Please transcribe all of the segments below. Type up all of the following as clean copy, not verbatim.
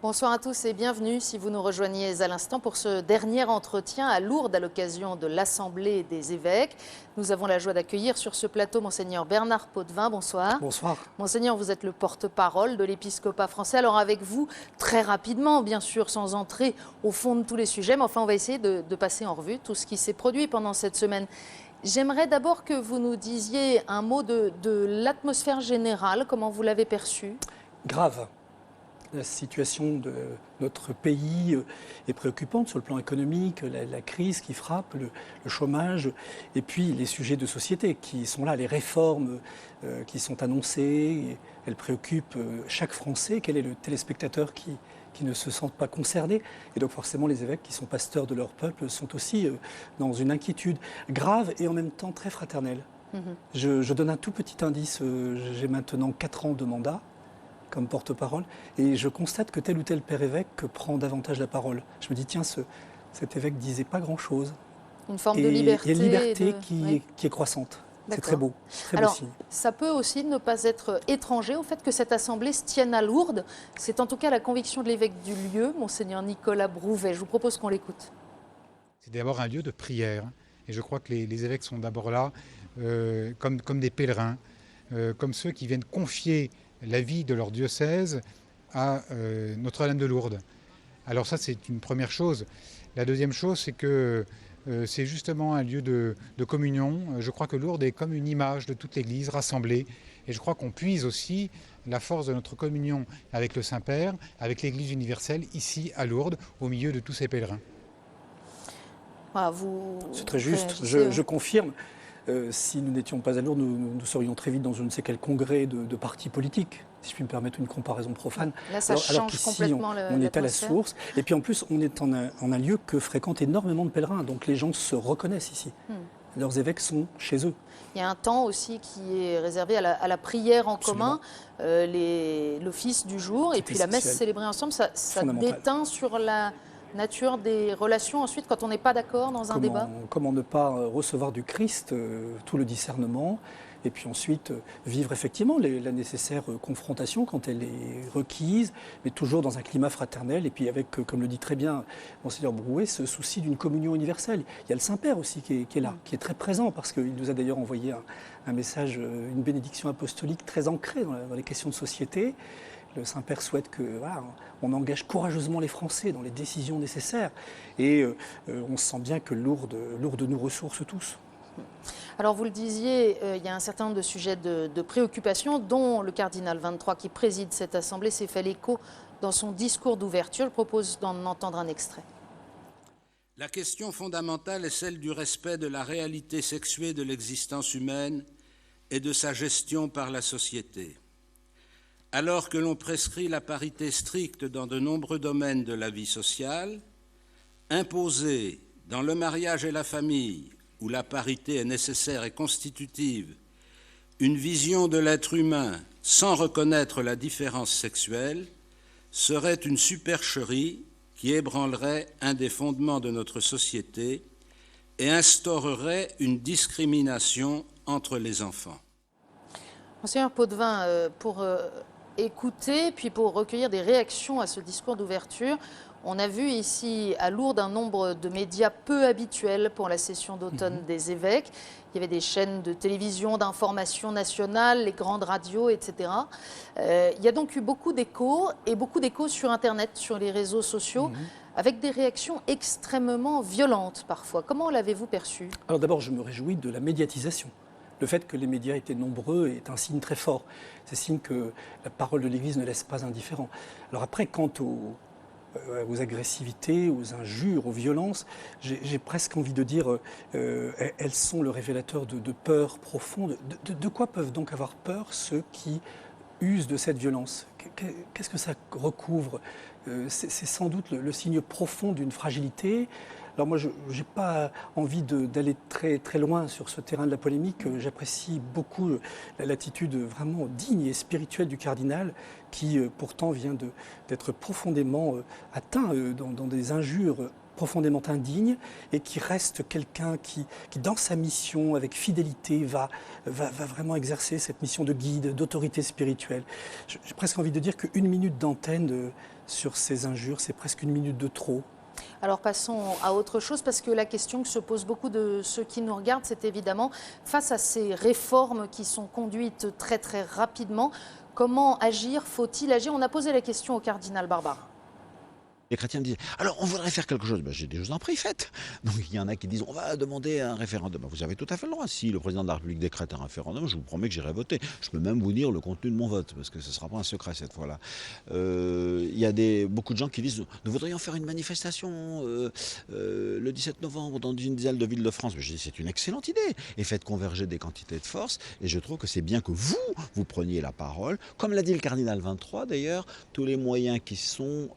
Bonsoir à tous et bienvenue si vous nous rejoignez à l'instant pour ce dernier entretien à Lourdes à l'occasion de l'Assemblée des évêques. Nous avons la joie d'accueillir sur ce plateau Monseigneur Bernard Potvin. Bonsoir. Bonsoir. Monseigneur, vous êtes le porte-parole de l'épiscopat français. Alors avec vous, très rapidement, bien sûr, sans entrer au fond de tous les sujets, mais enfin on va essayer de passer en revue tout ce qui s'est produit pendant cette semaine. J'aimerais d'abord que vous nous disiez un mot de l'atmosphère générale, comment vous l'avez perçue. Grave. La situation de notre pays est préoccupante sur le plan économique, la crise qui frappe, le chômage, et puis les sujets de société qui sont là, les réformes qui sont annoncées. Elles préoccupent chaque Français. Quel est le téléspectateur qui ne se sentent pas concernés? Et donc forcément, les évêques qui sont pasteurs de leur peuple sont aussi dans une inquiétude grave et en même temps très fraternelle. Je donne un tout petit indice. J'ai maintenant 4 ans de mandat comme porte-parole, et je constate que tel ou tel père évêque prend davantage la parole. Je me dis, tiens, cet évêque disait pas grand-chose. Une forme de liberté. Il y a une liberté qui est croissante. C'est très beau. Alors, signe. Ça peut aussi ne pas être étranger au fait que cette assemblée se tienne à Lourdes. C'est en tout cas la conviction de l'évêque du lieu, Monseigneur Nicolas Brouvet. Je vous propose qu'on l'écoute. C'est d'abord un lieu de prière. Et je crois que les évêques sont d'abord là comme des pèlerins, comme ceux qui viennent confier la vie de leur diocèse à Notre-Dame de Lourdes. Alors ça, c'est une première chose. La deuxième chose, c'est que c'est justement un lieu de communion. Je crois que Lourdes est comme une image de toute l'Église rassemblée. Et je crois qu'on puise aussi la force de notre communion avec le Saint-Père, avec l'Église universelle, ici à Lourdes, au milieu de tous ces pèlerins. Ah, c'est très juste, je confirme. Si nous n'étions pas à Lourdes, nous serions très vite dans je ne sais quel congrès de partis politiques, si je puis me permettre une comparaison profane. Là, ça change complètement on est à la source. Et puis en plus, on est en un lieu que fréquentent énormément de pèlerins. Donc les gens se reconnaissent ici. Leurs évêques sont chez eux. Il y a un temps aussi qui est réservé à la prière en commun, l'office du jour, et puis la messe célébrée ensemble. Ça déteint sur la nature des relations ensuite quand on n'est pas d'accord dans un débat. Comment ne pas recevoir du Christ tout le discernement, et puis ensuite vivre effectivement la nécessaire confrontation quand elle est requise, mais toujours dans un climat fraternel, et puis avec, comme le dit très bien Monseigneur Brouet, ce souci d'une communion universelle. Il y a le Saint-Père aussi qui est là, qui est très présent, parce qu'il nous a d'ailleurs envoyé un message, une bénédiction apostolique très ancrée dans les questions de société. Le Saint-Père souhaite on engage courageusement les Français dans les décisions nécessaires. Et on sent bien que Lourdes nous ressource tous. Alors vous le disiez, il y a un certain nombre de sujets de préoccupation, dont le cardinal 23 qui préside cette assemblée s'est fait l'écho dans son discours d'ouverture. Je propose d'en entendre un extrait. La question fondamentale est celle du respect de la réalité sexuée de l'existence humaine et de sa gestion par la société. Alors que l'on prescrit la parité stricte dans de nombreux domaines de la vie sociale, imposer dans le mariage et la famille, où la parité est nécessaire et constitutive, une vision de l'être humain sans reconnaître la différence sexuelle, serait une supercherie qui ébranlerait un des fondements de notre société et instaurerait une discrimination entre les enfants. Monseigneur Potvin, pour écouter, puis pour recueillir des réactions à ce discours d'ouverture, on a vu ici à Lourdes un nombre de médias peu habituels pour la session d'automne des évêques. Il y avait des chaînes de télévision, d'information nationale, les grandes radios, etc. Il y a donc eu beaucoup d'échos, et beaucoup d'échos sur Internet, sur les réseaux sociaux, avec des réactions extrêmement violentes parfois. Comment l'avez-vous perçu? Alors d'abord, je me réjouis de la médiatisation. Le fait que les médias étaient nombreux est un signe très fort. C'est signe que la parole de l'Église ne laisse pas indifférent. Alors après, quant aux agressivités, aux injures, aux violences, j'ai presque envie de dire elles sont le révélateur de peur profonde. De quoi peuvent donc avoir peur ceux qui usent de cette violence? Qu'est-ce que ça recouvre? C'est sans doute le signe profond d'une fragilité. Alors moi, je n'ai pas envie d'aller très, très loin sur ce terrain de la polémique. J'apprécie beaucoup l'attitude vraiment digne et spirituelle du cardinal qui pourtant vient d'être profondément atteint dans des injures profondément indigne et qui reste quelqu'un qui, dans sa mission, avec fidélité, va vraiment exercer cette mission de guide, d'autorité spirituelle. J'ai presque envie de dire qu'une minute d'antenne sur ces injures, c'est presque une minute de trop. Alors passons à autre chose, parce que la question que se posent beaucoup de ceux qui nous regardent, c'est évidemment, face à ces réformes qui sont conduites très très rapidement, comment agir? Faut-il agir? On a posé la question au cardinal Barbarin. Les chrétiens me disent, alors on voudrait faire quelque chose. J'ai dit, je vous en prie, faites. Donc il y en a qui disent, on va demander un référendum. Vous avez tout à fait le droit. Si le président de la République décrète un référendum, je vous promets que j'irai voter. Je peux même vous dire le contenu de mon vote, parce que ce ne sera pas un secret cette fois-là. Il y a beaucoup de gens qui disent, nous voudrions faire une manifestation le 17 novembre dans une dizaine de villes de France. Mais je dis, c'est une excellente idée. Et faites converger des quantités de force. Et je trouve que c'est bien que vous preniez la parole. Comme l'a dit le cardinal 23 d'ailleurs, tous les moyens qui sont...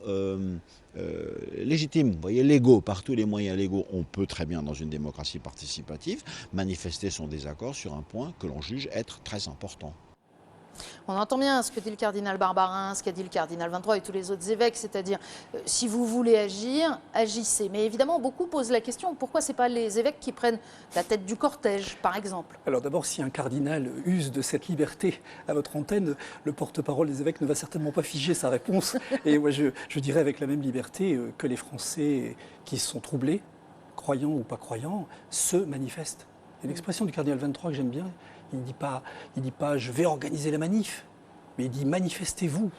légitimes, vous voyez, légaux, par tous les moyens légaux, on peut très bien, dans une démocratie participative, manifester son désaccord sur un point que l'on juge être très important. On entend bien ce que dit le cardinal Barbarin, ce qu'a dit le cardinal 23 et tous les autres évêques, c'est-à-dire si vous voulez agir, agissez. Mais évidemment, beaucoup posent la question, pourquoi ce n'est pas les évêques qui prennent la tête du cortège, par exemple? Alors d'abord, si un cardinal use de cette liberté à votre antenne, le porte-parole des évêques ne va certainement pas figer sa réponse. Et moi, je dirais avec la même liberté que les Français qui sont troublés, croyants ou pas croyants, se manifestent. Il y a une expression du cardinal 23 que j'aime bien. Il ne dit pas je vais organiser la manif, mais il dit manifestez-vous.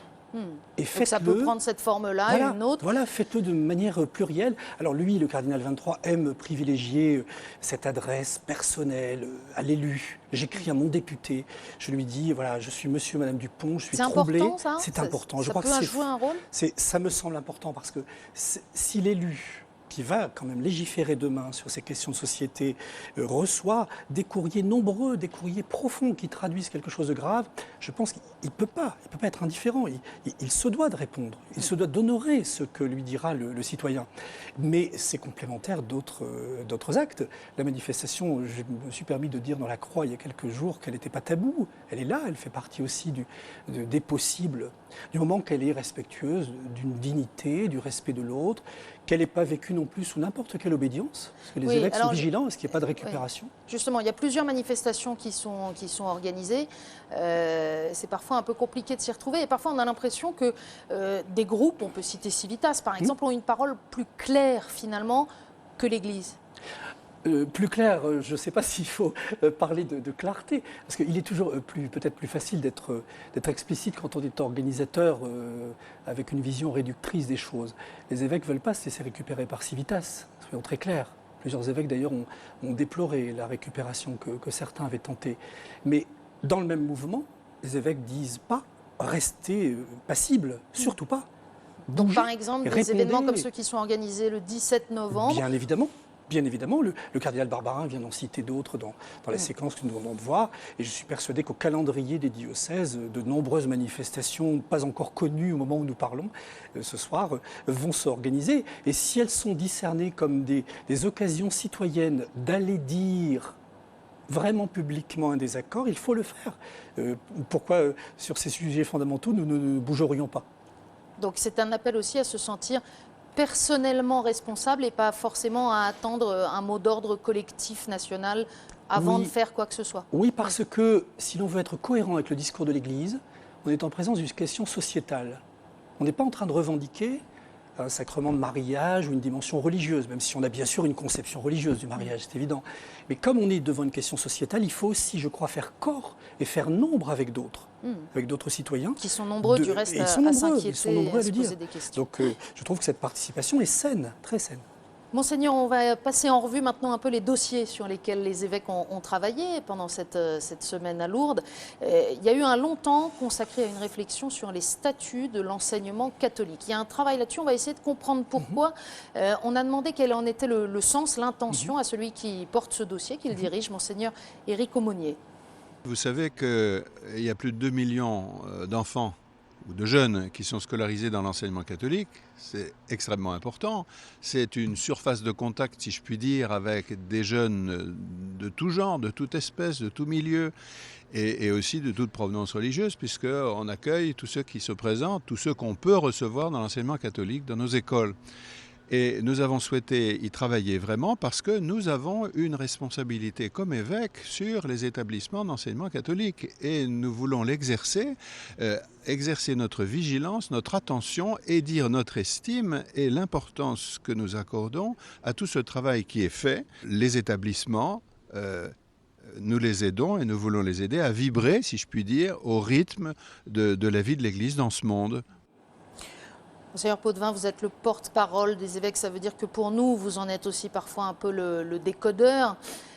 Et faites-le. Ça peut prendre cette forme-là, voilà, une autre. Voilà, faites-le de manière plurielle. Alors lui, le cardinal 23, aime privilégier cette adresse personnelle à l'élu. J'écris à mon député, je lui dis, voilà, je suis monsieur, madame Dupont, je suis troublé. C'est important, ça? C'est important. Ça peut jouer un rôle? Ça me semble important parce que si l'élu qui va quand même légiférer demain sur ces questions de société, reçoit des courriers nombreux, des courriers profonds qui traduisent quelque chose de grave, je pense qu'il ne peut pas être indifférent. Il se doit de répondre, il se doit d'honorer ce que lui dira le citoyen. Mais c'est complémentaire d'autres actes. La manifestation, je me suis permis de dire dans la Croix il y a quelques jours qu'elle n'était pas taboue. Elle est là, elle fait partie aussi des possibles, du moment qu'elle est respectueuse d'une dignité, du respect de l'autre, qu'elle n'est pas vécue non plus sous n'importe quelle obédience, parce que les évêques sont vigilants à ce qu'il n'y ait pas de récupération. Oui. Justement, il y a plusieurs manifestations qui sont organisées. C'est parfois un peu compliqué de s'y retrouver. Et parfois, on a l'impression que des groupes, on peut citer Civitas par exemple, ont une parole plus claire finalement que l'Église. Plus clair, je ne sais pas s'il faut parler de clarté, parce qu'il est toujours peut-être plus facile d'être explicite quand on est organisateur avec une vision réductrice des choses. Les évêques ne veulent pas se laisser récupérer par Civitas, soyons très clairs. Plusieurs évêques d'ailleurs ont déploré la récupération que certains avaient tentée. Mais dans le même mouvement, les évêques ne disent pas rester passibles, surtout pas. Donc par exemple, des événements comme ceux qui sont organisés le 17 novembre. Bien évidemment. Bien évidemment, le cardinal Barbarin vient d'en citer d'autres dans la séquence que nous venons de voir. Et je suis persuadé qu'au calendrier des diocèses, de nombreuses manifestations, pas encore connues au moment où nous parlons ce soir, vont s'organiser. Et si elles sont discernées comme des occasions citoyennes d'aller dire vraiment publiquement un désaccord, il faut le faire. Pourquoi, sur ces sujets fondamentaux, nous ne bougerions pas? Donc c'est un appel aussi à se sentir personnellement responsable et pas forcément à attendre un mot d'ordre collectif national avant de faire quoi que ce soit. Oui, parce que si l'on veut être cohérent avec le discours de l'Église, on est en présence d'une question sociétale. On n'est pas en train de revendiquer un sacrement de mariage ou une dimension religieuse, même si on a bien sûr une conception religieuse du mariage, c'est évident. Mais comme on est devant une question sociétale, il faut aussi, je crois, faire corps et faire nombre avec d'autres citoyens. Qui sont nombreux du reste à s'inquiéter et à se poser des questions. Donc je trouve que cette participation est saine, très saine. Monseigneur, on va passer en revue maintenant un peu les dossiers sur lesquels les évêques ont travaillé pendant cette semaine à Lourdes. Il y a eu un long temps consacré à une réflexion sur les statuts de l'enseignement catholique. Il y a un travail là-dessus, on va essayer de comprendre pourquoi. On a demandé quel en était le sens, l'intention à celui qui porte ce dossier, qui le dirige, Monseigneur Éric Aumonier. Vous savez qu'il y a plus de 2 millions d'enfants ou de jeunes qui sont scolarisés dans l'enseignement catholique. C'est extrêmement important. C'est une surface de contact, si je puis dire, avec des jeunes de tout genre, de toute espèce, de tout milieu, et aussi de toute provenance religieuse, puisqu'on accueille tous ceux qui se présentent, tous ceux qu'on peut recevoir dans l'enseignement catholique, dans nos écoles. Et nous avons souhaité y travailler vraiment parce que nous avons une responsabilité comme évêque sur les établissements d'enseignement catholique. Et nous voulons l'exercer, exercer notre vigilance, notre attention et dire notre estime et l'importance que nous accordons à tout ce travail qui est fait. Les établissements, nous les aidons et nous voulons les aider à vibrer, si je puis dire, au rythme de la vie de l'Église dans ce monde. Monseigneur Potvin, vous êtes le porte-parole des évêques, ça veut dire que pour nous, vous en êtes aussi parfois un peu le décodeur.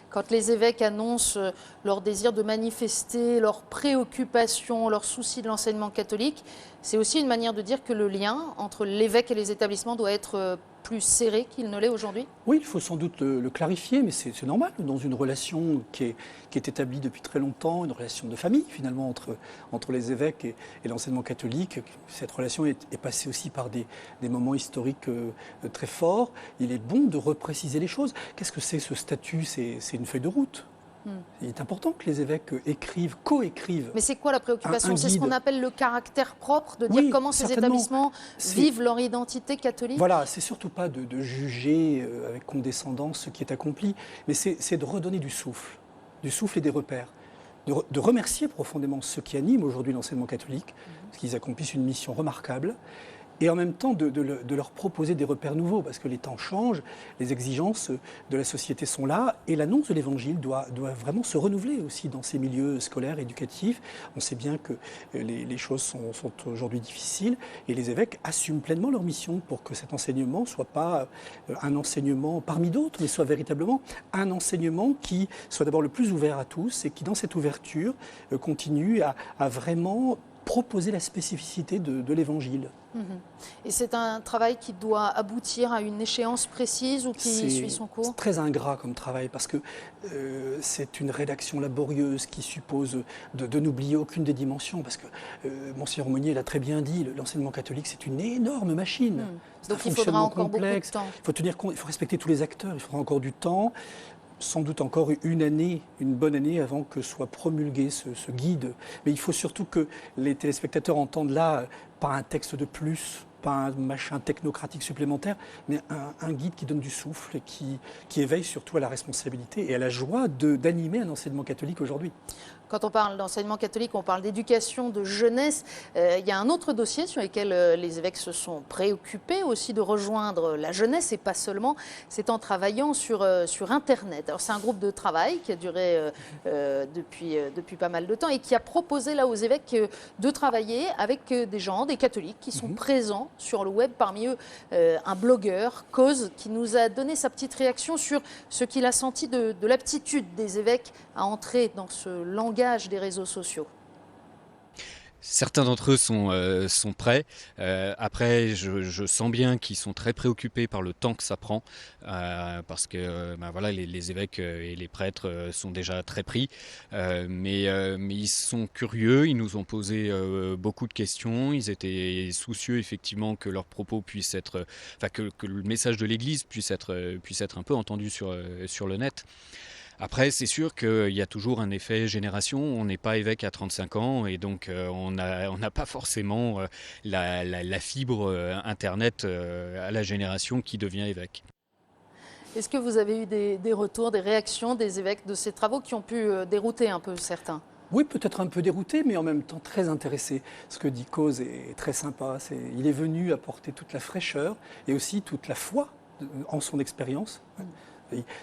Quand les évêques annoncent leur désir de manifester, leurs préoccupations, leurs soucis de l'enseignement catholique, c'est aussi une manière de dire que le lien entre l'évêque et les établissements doit être plus serré qu'il ne l'est aujourd'hui? Oui, il faut sans doute le clarifier, mais c'est normal dans une relation qui est établie depuis très longtemps, une relation de famille finalement entre les évêques et l'enseignement catholique. Cette relation est passée aussi par des moments historiques très forts. Il est bon de repréciser les choses. Qu'est-ce que c'est ce statut? C'est une feuille de route. Il est important que les évêques coécrivent. Mais c'est quoi la préoccupation? C'est ce qu'on appelle le caractère propre, de dire Oui, comment ces certainement. établissements vivent leur identité catholique? Voilà, c'est surtout pas de juger avec condescendance ce qui est accompli, mais c'est de redonner du souffle et des repères. De remercier profondément ceux qui animent aujourd'hui l'enseignement catholique, parce qu'ils accomplissent une mission remarquable, et en même temps de leur proposer des repères nouveaux, parce que les temps changent, les exigences de la société sont là, et l'annonce de l'Évangile doit vraiment se renouveler aussi dans ces milieux scolaires, éducatifs. On sait bien que les choses sont aujourd'hui difficiles, et les évêques assument pleinement leur mission pour que cet enseignement ne soit pas un enseignement parmi d'autres, mais soit véritablement un enseignement qui soit d'abord le plus ouvert à tous, et qui dans cette ouverture continue à vraiment proposer la spécificité de l'Évangile. Et c'est un travail qui doit aboutir à une échéance précise ou qui suit son cours? C'est très ingrat comme travail parce que c'est une rédaction laborieuse qui suppose de n'oublier aucune des dimensions. Parce que Monseigneur Monnier l'a très bien dit, l'enseignement catholique c'est une énorme machine. Donc il faudra encore beaucoup de temps. Il faut tenir compte, il faut respecter tous les acteurs, il faudra encore du temps. Sans doute encore une bonne année avant que soit promulgué ce guide. Mais il faut surtout que les téléspectateurs entendent là, pas un texte de plus, pas un machin technocratique supplémentaire, mais un guide qui donne du souffle et qui éveille surtout à la responsabilité et à la joie d'animer un enseignement catholique aujourd'hui. Quand on parle d'enseignement catholique, on parle d'éducation, de jeunesse. Il y a un autre dossier sur lequel les évêques se sont préoccupés aussi de rejoindre la jeunesse et pas seulement, c'est en travaillant sur Internet. Alors c'est un groupe de travail qui a duré depuis pas mal de temps et qui a proposé là aux évêques de travailler avec des gens, des catholiques qui sont présents sur le web. Parmi eux, un blogueur, Cause, qui nous a donné sa petite réaction sur ce qu'il a senti de l'aptitude des évêques à entrer dans ce langage des réseaux sociaux. Certains d'entre eux sont prêts. Après, je sens bien qu'ils sont très préoccupés par le temps que ça prend, parce que voilà, les évêques et les prêtres sont déjà très pris. Mais ils sont curieux, ils nous ont posé beaucoup de questions. Ils étaient soucieux effectivement que leurs propos puissent être, que le message de l'Église puisse être un peu entendu sur le net. Après, c'est sûr qu'il y a toujours un effet génération. On n'est pas évêque à 35 ans et donc on n'a pas forcément la fibre Internet à la génération qui devient évêque. Est-ce que vous avez eu des retours, des réactions des évêques de ces travaux qui ont pu dérouter un peu certains? Oui, peut-être un peu dérouté, mais en même temps très intéressé. Ce que dit Cause est très sympa. Il est venu apporter toute la fraîcheur et aussi toute la foi en son expérience.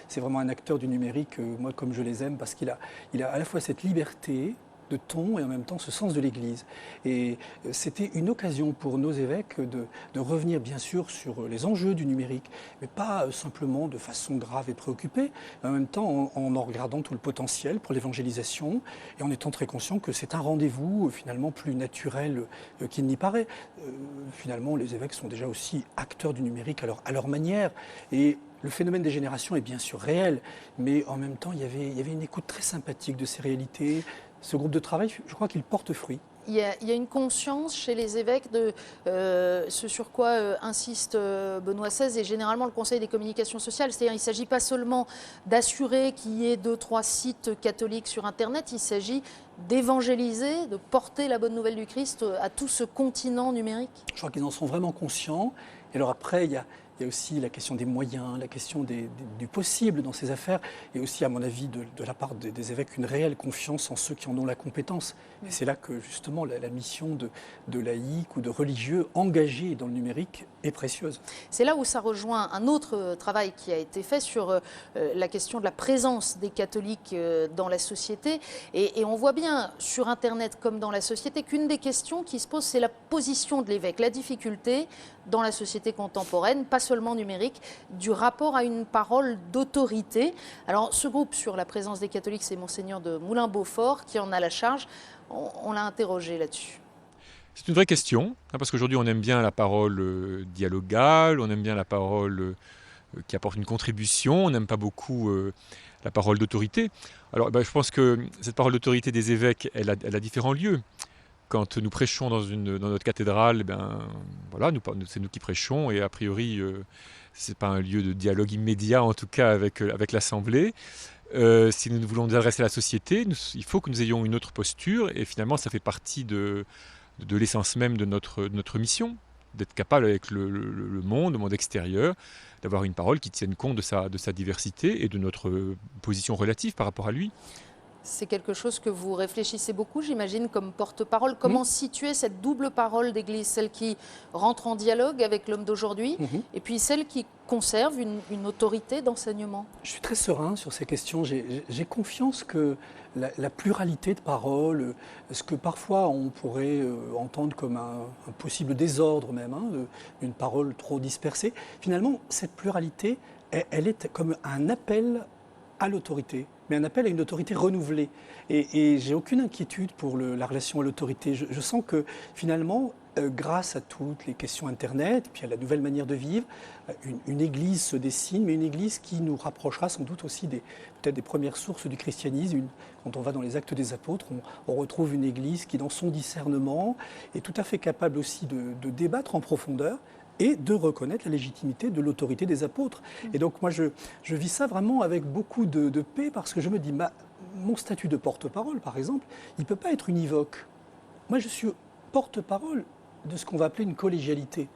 C'est vraiment un acteur du numérique, moi comme je les aime, parce qu'il a à la fois cette liberté de ton et en même temps ce sens de l'Église. Et c'était une occasion pour nos évêques de revenir bien sûr sur les enjeux du numérique, mais pas simplement de façon grave et préoccupée, mais en même temps en regardant tout le potentiel pour l'évangélisation et en étant très conscient que c'est un rendez-vous finalement plus naturel qu'il n'y paraît. Finalement, les évêques sont déjà aussi acteurs du numérique à leur manière. Et le phénomène des générations est bien sûr réel, mais en même temps, il y avait une écoute très sympathique de ces réalités. Ce groupe de travail, je crois qu'il porte fruit. Il y a une conscience chez les évêques de ce sur quoi insiste Benoît XVI et généralement le Conseil des communications sociales. C'est-à-dire qu'il ne s'agit pas seulement d'assurer qu'il y ait 2-3 sites catholiques sur Internet, il s'agit d'évangéliser, de porter la bonne nouvelle du Christ à tout ce continent numérique. Je crois qu'ils en sont vraiment conscients. Et alors après, il y il y a aussi la question des moyens, la question du possible dans ces affaires, et aussi, à mon avis, de la part des évêques, une réelle confiance en ceux qui en ont la compétence. Et c'est là que, justement, la mission de laïcs ou de religieux engagés dans le numérique est précieuse. C'est là où ça rejoint un autre travail qui a été fait sur la question de la présence des catholiques dans la société. Et on voit bien sur Internet comme dans la société qu'une des questions qui se pose, c'est la position de l'évêque, la difficulté dans la société contemporaine, pas seulement numérique, du rapport à une parole d'autorité. Alors ce groupe sur la présence des catholiques, c'est Monseigneur de Moulin-Beaufort qui en a la charge. On l'a interrogé là-dessus. C'est une vraie question, parce qu'aujourd'hui on aime bien la parole dialogale, on aime bien la parole qui apporte une contribution, on n'aime pas beaucoup la parole d'autorité. Alors je pense que cette parole d'autorité des évêques, elle a différents lieux. Quand nous prêchons dans notre cathédrale, voilà, c'est nous qui prêchons, et a priori ce n'est pas un lieu de dialogue immédiat, en tout cas avec l'Assemblée. Si nous voulons nous adresser à la société, il faut que nous ayons une autre posture, et finalement ça fait partie de l'essence même de notre mission, d'être capable avec le monde extérieur, d'avoir une parole qui tienne compte de sa diversité et de notre position relative par rapport à lui. C'est quelque chose que vous réfléchissez beaucoup, j'imagine, comme porte-parole. Comment situer cette double parole d'Église, celle qui rentre en dialogue avec l'homme d'aujourd'hui, et puis celle qui conserve une autorité d'enseignement? Je suis très serein sur ces questions. J'ai confiance que la pluralité de paroles, ce que parfois on pourrait entendre comme un possible désordre même, une parole trop dispersée, finalement, cette pluralité, elle est comme un appel à l'autorité, mais un appel à une autorité renouvelée. Et j'ai aucune inquiétude pour la relation à l'autorité. Je sens que finalement, grâce à toutes les questions Internet, puis à la nouvelle manière de vivre, une église se dessine, mais une église qui nous rapprochera sans doute aussi peut-être des premières sources du christianisme. Quand on va dans les Actes des Apôtres, on retrouve une église qui, dans son discernement, est tout à fait capable aussi de débattre en profondeur et de reconnaître la légitimité de l'autorité des apôtres. Et donc moi, je vis ça vraiment avec beaucoup de paix, parce que je me dis, mon statut de porte-parole, par exemple, il ne peut pas être univoque. Moi, je suis porte-parole de ce qu'on va appeler une collégialité.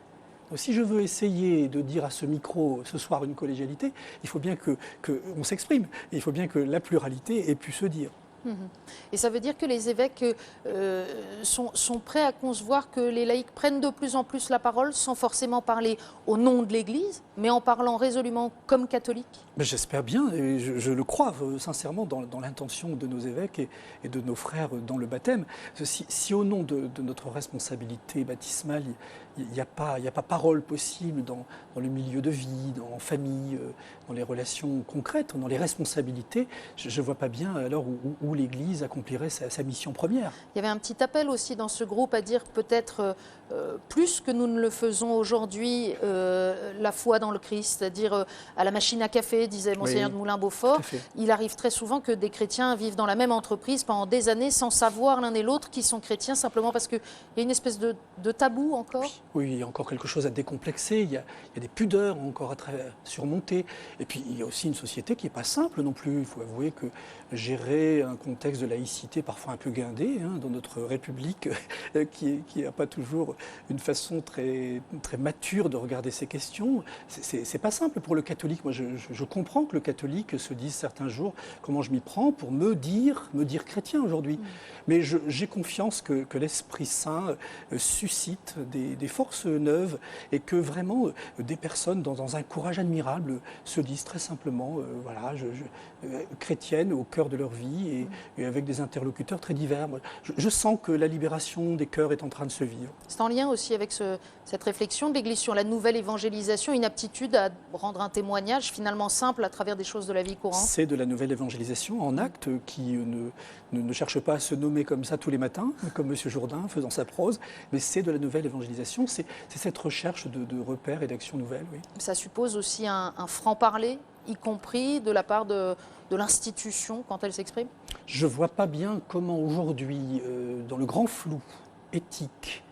Donc, si je veux essayer de dire à ce micro ce soir une collégialité, il faut bien qu'on s'exprime. Il faut bien que la pluralité ait pu se dire. Et ça veut dire que les évêques sont prêts à concevoir que les laïcs prennent de plus en plus la parole sans forcément parler au nom de l'Église, mais en parlant résolument comme catholiques? J'espère bien, et je le crois sincèrement dans l'intention de nos évêques et de nos frères dans le baptême. Si au nom de notre responsabilité baptismale, il n'y a pas parole possible dans le milieu de vie, en famille, dans les relations concrètes, dans les responsabilités, je ne vois pas bien alors où l'Église accomplirait sa mission première. Il y avait un petit appel aussi dans ce groupe à dire peut-être plus que nous ne le faisons aujourd'hui, la foi dans le Christ, c'est-à-dire à la machine à café, disait Monseigneur de Moulin-Beaufort. Il arrive très souvent que des chrétiens vivent dans la même entreprise pendant des années sans savoir l'un et l'autre qu'ils sont chrétiens, simplement parce qu'il y a une espèce de tabou encore. Oui, il y a encore quelque chose à décomplexer, il y a des pudeurs encore à surmonter. Et puis il y a aussi une société qui n'est pas simple non plus. Il faut avouer que gérer un contexte de laïcité parfois un peu guindé dans notre République, qui n'a pas toujours une façon très, très mature de regarder ces questions, c'est pas simple pour le catholique. Moi, je comprends que le catholique se dise certains jours comment je m'y prends pour me dire chrétien aujourd'hui. Mais j'ai confiance que l'Esprit Saint suscite des forces neuves, et que vraiment des personnes dans un courage admirable se disent très simplement voilà, chrétiennes au cœur de leur vie, et avec des interlocuteurs très divers. Je sens que la libération des cœurs est en train de se vivre. C'est en lien aussi avec cette réflexion de l'Église sur la nouvelle évangélisation, une aptitude à rendre un témoignage finalement simple à travers des choses de la vie courante. C'est de la nouvelle évangélisation en acte qui ne cherche pas à se nommer comme ça tous les matins, comme M. Jourdain faisant sa prose, mais c'est de la nouvelle évangélisation, c'est cette recherche de repères et d'actions nouvelles. Oui. Ça suppose aussi un franc-parler, y compris de la part de l'institution quand elle s'exprime? Je ne vois pas bien comment aujourd'hui, dans le grand flou éthique,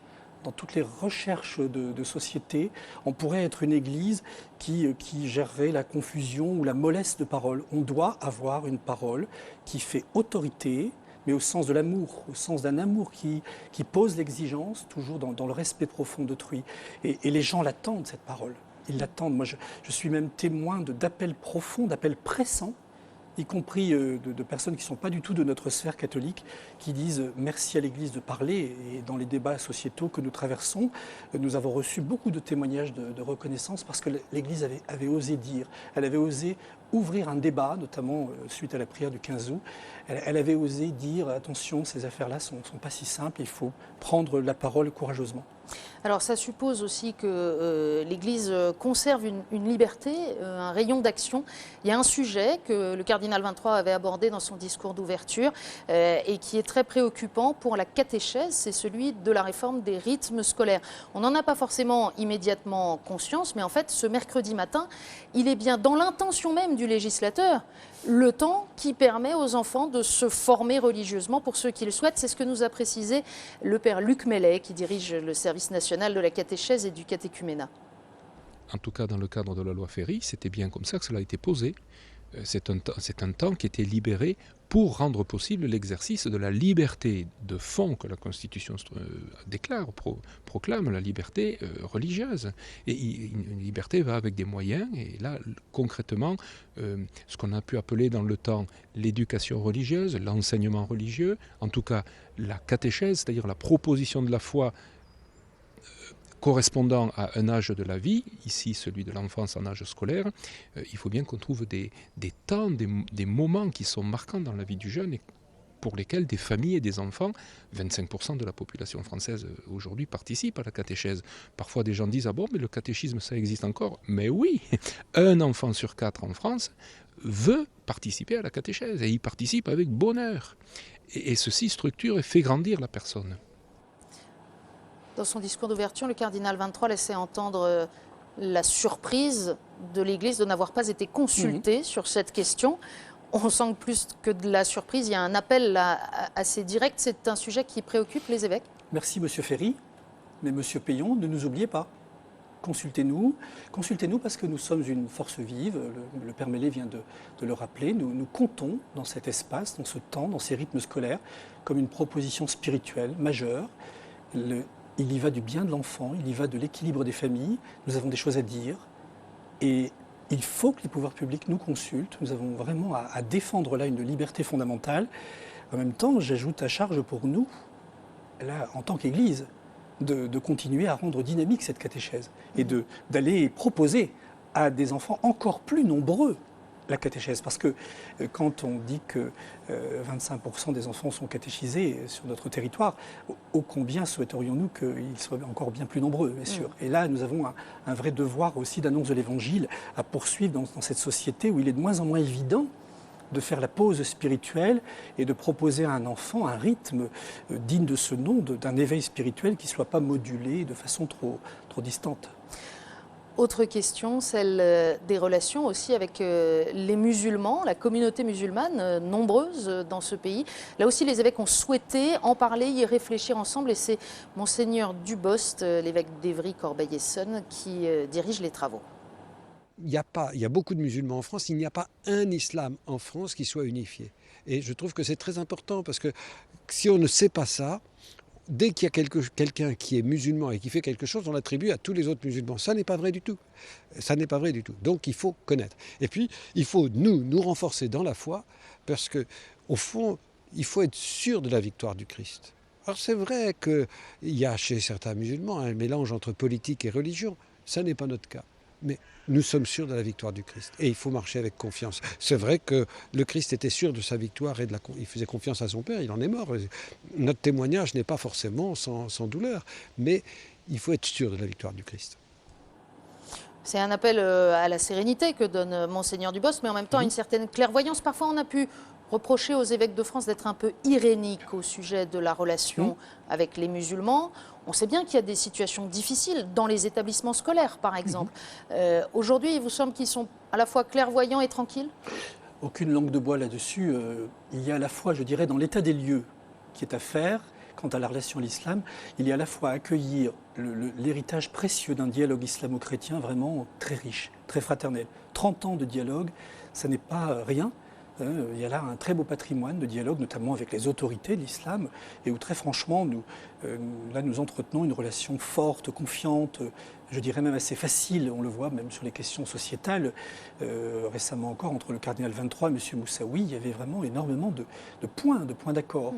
dans toutes les recherches de société, on pourrait être une église qui gérerait la confusion ou la mollesse de parole. On doit avoir une parole qui fait autorité, mais au sens de l'amour, au sens d'un amour qui pose l'exigence, toujours dans le respect profond d'autrui. Et les gens l'attendent, cette parole. Ils l'attendent. Moi, je suis même témoin d'appels profonds, d'appels pressants, y compris de personnes qui ne sont pas du tout de notre sphère catholique, qui disent merci à l'Église de parler. Et dans les débats sociétaux que nous traversons, nous avons reçu beaucoup de témoignages de reconnaissance parce que l'Église avait osé dire, elle avait osé ouvrir un débat, notamment suite à la prière du 15 août. Elle avait osé dire attention, ces affaires-là ne sont pas si simples, il faut prendre la parole courageusement. Alors ça suppose aussi que l'Église conserve une liberté, un rayon d'action. Il y a un sujet que le cardinal 23 avait abordé dans son discours d'ouverture et qui est très préoccupant pour la catéchèse, c'est celui de la réforme des rythmes scolaires. On n'en a pas forcément immédiatement conscience, mais en fait ce mercredi matin, il est bien dans l'intention même du législateur, le temps qui permet aux enfants de se former religieusement pour ceux qui le souhaitent. C'est ce que nous a précisé le père Luc Mellet, qui dirige le service national de la catéchèse et du catéchuménat. En tout cas, dans le cadre de la loi Ferry, c'était bien comme ça que cela a été posé. C'est un temps qui était libéré pour rendre possible l'exercice de la liberté de fond que la Constitution déclare, proclame, la liberté religieuse. Et une liberté va avec des moyens, et là, concrètement, ce qu'on a pu appeler dans le temps l'éducation religieuse, l'enseignement religieux, en tout cas la catéchèse, c'est-à-dire la proposition de la foi correspondant à un âge de la vie, ici celui de l'enfance en âge scolaire, il faut bien qu'on trouve des temps, des moments qui sont marquants dans la vie du jeune et pour lesquels des familles et des enfants, 25% de la population française aujourd'hui participent à la catéchèse. Parfois des gens disent « Ah bon, mais le catéchisme ça existe encore ?» Mais oui, un enfant sur 4 en France veut participer à la catéchèse et il participe avec bonheur. Et ceci structure et fait grandir la personne. Dans son discours d'ouverture, le cardinal 23 laissait entendre la surprise de l'Église de n'avoir pas été consultée sur cette question. On sent que plus que de la surprise, il y a un appel là, assez direct. C'est un sujet qui préoccupe les évêques. Merci Monsieur Ferry, mais Monsieur Payon, ne nous oubliez pas. Consultez-nous parce que nous sommes une force vive, le Père Mellet vient de le rappeler, nous comptons dans cet espace, dans ce temps, dans ces rythmes scolaires, comme une proposition spirituelle majeure. Il y va du bien de l'enfant, il y va de l'équilibre des familles, nous avons des choses à dire et il faut que les pouvoirs publics nous consultent, nous avons vraiment à défendre là une liberté fondamentale. En même temps, j'ajoute à charge pour nous, là, en tant qu'Église, de continuer à rendre dynamique cette catéchèse et d'aller proposer à des enfants encore plus nombreux la catéchèse. Parce que quand on dit que 25% des enfants sont catéchisés sur notre territoire, ô combien souhaiterions-nous qu'ils soient encore bien plus nombreux, bien sûr. Et là, nous avons un vrai devoir aussi d'annonce de l'Évangile à poursuivre dans cette société où il est de moins en moins évident de faire la pause spirituelle et de proposer à un enfant un rythme digne de ce nom, d'un éveil spirituel qui ne soit pas modulé de façon trop distante. Autre question, celle des relations aussi avec les musulmans, la communauté musulmane, nombreuse dans ce pays. Là aussi, les évêques ont souhaité en parler, y réfléchir ensemble. Et c'est Monseigneur Dubost, l'évêque d'Évry-Corbeil-Essonnes, qui dirige les travaux. Il y a beaucoup de musulmans en France, il n'y a pas un islam en France qui soit unifié. Et je trouve que c'est très important parce que si on ne sait pas ça, dès qu'il y a quelqu'un qui est musulman et qui fait quelque chose, on l'attribue à tous les autres musulmans. Ça n'est pas vrai du tout. Ça n'est pas vrai du tout. Donc il faut connaître. Et puis, il faut nous renforcer dans la foi parce que, au fond, il faut être sûr de la victoire du Christ. Alors c'est vrai qu'il y a chez certains musulmans un mélange entre politique et religion. Ça n'est pas notre cas. Mais nous sommes sûrs de la victoire du Christ et il faut marcher avec confiance. C'est vrai que le Christ était sûr de sa victoire et il faisait confiance à son Père, il en est mort. Notre témoignage n'est pas forcément sans douleur, mais il faut être sûr de la victoire du Christ. C'est un appel à la sérénité que donne Monseigneur Dubost, mais en même temps une certaine clairvoyance. Parfois, on a pu reprocher aux évêques de France d'être un peu iréniques au sujet de la relation avec les musulmans. On sait bien qu'il y a des situations difficiles dans les établissements scolaires, par exemple. Aujourd'hui, il vous semble qu'ils sont à la fois clairvoyants et tranquilles ? Aucune langue de bois là-dessus. Il y a à la fois, je dirais, dans l'état des lieux qui est à faire, quant à la relation à l'islam, il y a à la fois à accueillir l'héritage précieux d'un dialogue islamo-chrétien vraiment très riche, très fraternel. 30 ans de dialogue, ça n'est pas rien. Il y a là un très beau patrimoine de dialogue, notamment avec les autorités de l'islam, et où très franchement, nous entretenons une relation forte, confiante, je dirais même assez facile, on le voit même sur les questions sociétales. Récemment encore, entre le cardinal 23 et M. Moussaoui, il y avait vraiment énormément de points d'accord.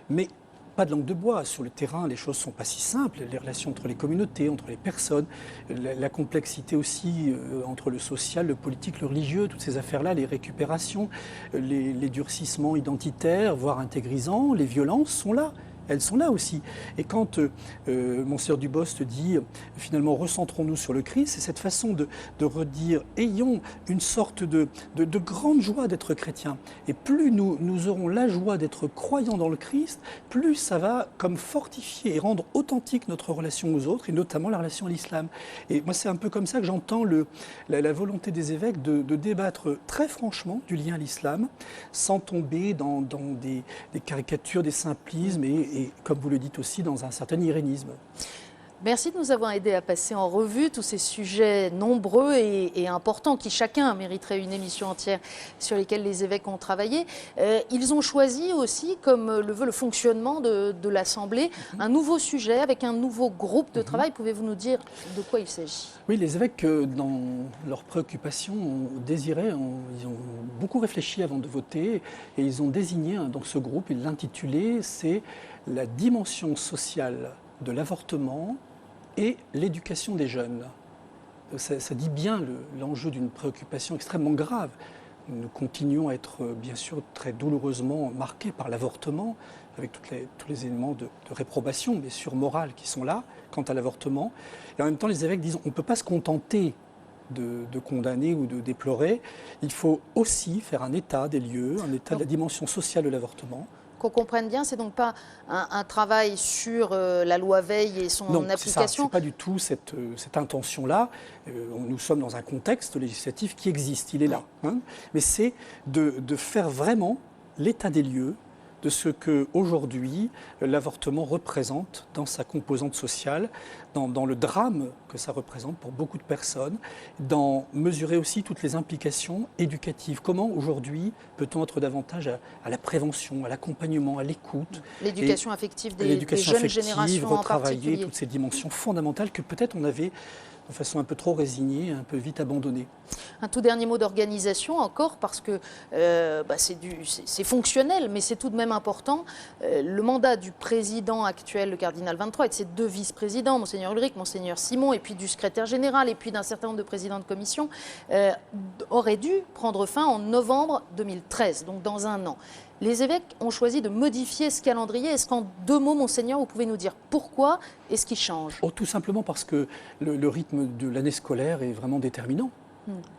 Mais pas de langue de bois. Sur le terrain, les choses ne sont pas si simples. Les relations entre les communautés, entre les personnes, la complexité aussi entre le social, le politique, le religieux, toutes ces affaires-là, les récupérations, les durcissements identitaires, voire intégrisants, les violences sont là. Elles sont là aussi. Et quand Monseigneur Dubost dit, finalement, recentrons-nous sur le Christ, c'est cette façon de redire, ayons une sorte de grande joie d'être chrétiens. Et plus nous aurons la joie d'être croyants dans le Christ, plus ça va comme fortifier et rendre authentique notre relation aux autres, et notamment la relation à l'islam. Et moi, c'est un peu comme ça que j'entends la volonté des évêques de débattre très franchement du lien à l'islam, sans tomber dans des caricatures, des simplismes, et comme vous le dites aussi, dans un certain irénisme. Merci de nous avoir aidés à passer en revue tous ces sujets nombreux et importants qui chacun mériterait une émission entière sur lesquels les évêques ont travaillé. Ils ont choisi aussi, comme le veut le fonctionnement de l'Assemblée, un nouveau sujet avec un nouveau groupe de travail. Pouvez-vous nous dire de quoi il s'agit ? Oui, les évêques, dans leurs préoccupations, ils ont beaucoup réfléchi avant de voter et ils ont désigné donc ce groupe, ils l'intitulaient, c'est la dimension sociale de l'avortement et l'éducation des jeunes. Ça dit bien l'enjeu d'une préoccupation extrêmement grave. Nous continuons à être bien sûr très douloureusement marqués par l'avortement, avec tous les éléments de réprobation, bien sûr morale, qui sont là quant à l'avortement. Et en même temps, les évêques disent on ne peut pas se contenter de condamner ou de déplorer. Il faut aussi faire un état des lieux, un état de la dimension sociale de l'avortement. Qu'on comprenne bien, c'est donc pas un travail sur la loi Veil et son application. Non, c'est pas du tout cette intention-là. Nous sommes dans un contexte législatif qui existe, il est là. Mais c'est de faire vraiment l'état des lieux de ce qu'aujourd'hui l'avortement représente dans sa composante sociale, dans le drame que ça représente pour beaucoup de personnes, d'en mesurer aussi toutes les implications éducatives. Comment aujourd'hui peut-on être davantage à la prévention, à l'accompagnement, à l'écoute, l'éducation affective des jeunes générations en particulier. Retravailler toutes ces dimensions fondamentales que peut-être on avait de façon un peu trop résignée, un peu vite abandonnée. Un tout dernier mot d'organisation encore, parce que c'est fonctionnel, mais c'est tout de même important. Le mandat du président actuel, le cardinal 23, et de ses deux vice-présidents, Monseigneur Ulrich, Monseigneur Simon, et puis du secrétaire général, et puis d'un certain nombre de présidents de commission, aurait dû prendre fin en novembre 2013, donc dans un an. Les évêques ont choisi de modifier ce calendrier. Est-ce qu'en 2 mots, Monseigneur, vous pouvez nous dire pourquoi et ce qui change ? Tout simplement parce que le rythme de l'année scolaire est vraiment déterminant,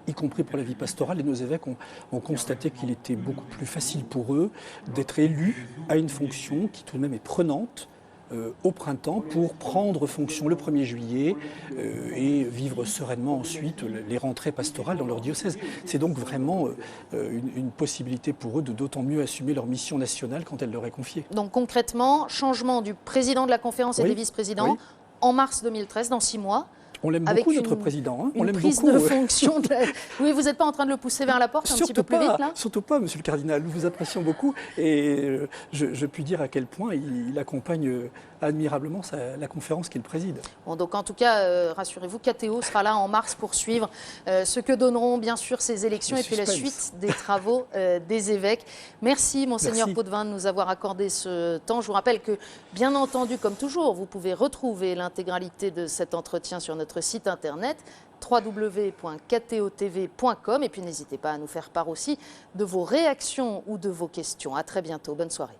y compris pour la vie pastorale. Et nos évêques ont constaté qu'il était beaucoup plus facile pour eux d'être élus à une fonction qui tout de même est prenante au printemps pour prendre fonction le 1er juillet et vivre sereinement ensuite les rentrées pastorales dans leur diocèse. C'est donc vraiment une possibilité pour eux de d'autant mieux assumer leur mission nationale quand elle leur est confiée. Donc concrètement, changement du président de la conférence et des vice-présidents en mars 2013, dans 6 mois. On l'aime beaucoup, notre président. On l'aime prise beaucoup. De fonction. Oui, vous n'êtes pas en train de le pousser vers la porte un petit peu plus vite, là ? Surtout pas, monsieur le cardinal. Nous vous apprécions beaucoup. Et je puis dire à quel point il accompagne admirablement la conférence qu'il préside. Bon, donc en tout cas, rassurez-vous, KTO sera là en mars pour suivre ce que donneront bien sûr ces élections et puis la suite des travaux des évêques. Merci, Monseigneur Potvin, de nous avoir accordé ce temps. Je vous rappelle que, bien entendu, comme toujours, vous pouvez retrouver l'intégralité de cet entretien sur notre site internet www.ktotv.com et puis n'hésitez pas à nous faire part aussi de vos réactions ou de vos questions. À très bientôt. Bonne soirée.